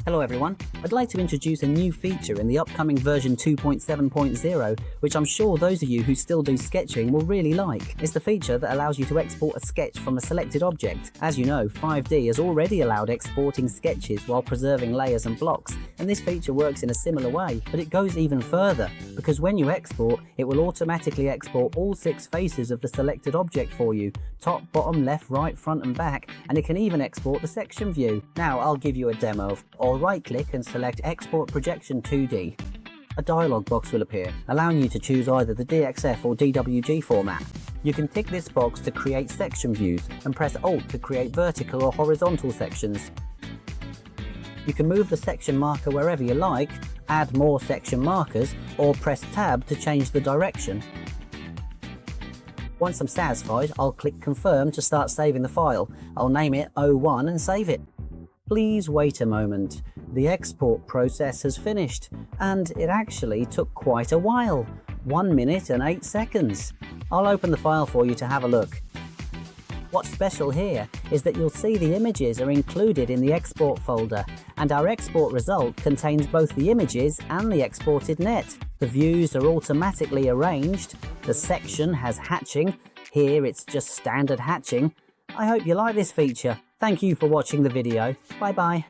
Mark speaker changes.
Speaker 1: Hello everyone, I'd like to introduce a new feature in the upcoming version 2.7.0, which I'm sure those of you who still do sketching will really like. It's the feature that allows you to export a sketch from a selected object. As you know, 5D has already allowed exporting sketches while preserving layers and blocks, and this feature works in a similar way, but it goes even further, because when you export, it will automatically export all 6 faces of the selected object for you, top, bottom, left, right, front and back, and it can even export the section view. Now I'll give you a demo. Or right-click and select Export Projection 2D. A dialog box will appear, allowing you to choose either the DXF or DWG format. You can tick this box to create section views and press Alt to create vertical or horizontal sections. You can move the section marker wherever you like, add more section markers, or press Tab to change the direction. Once I'm satisfied, I'll click Confirm to start saving the file. I'll name it 01 and save it. Please wait a moment. The export process has finished, and it actually took quite a while. 1 minute and 8 seconds. I'll open the file for you to have a look. What's special here is that you'll see the images are included in the export folder, and our export result contains both the images and the exported net. The views are automatically arranged, the section has hatching, here it's just standard hatching. I hope you like this feature. Thank you for watching the video. Bye bye.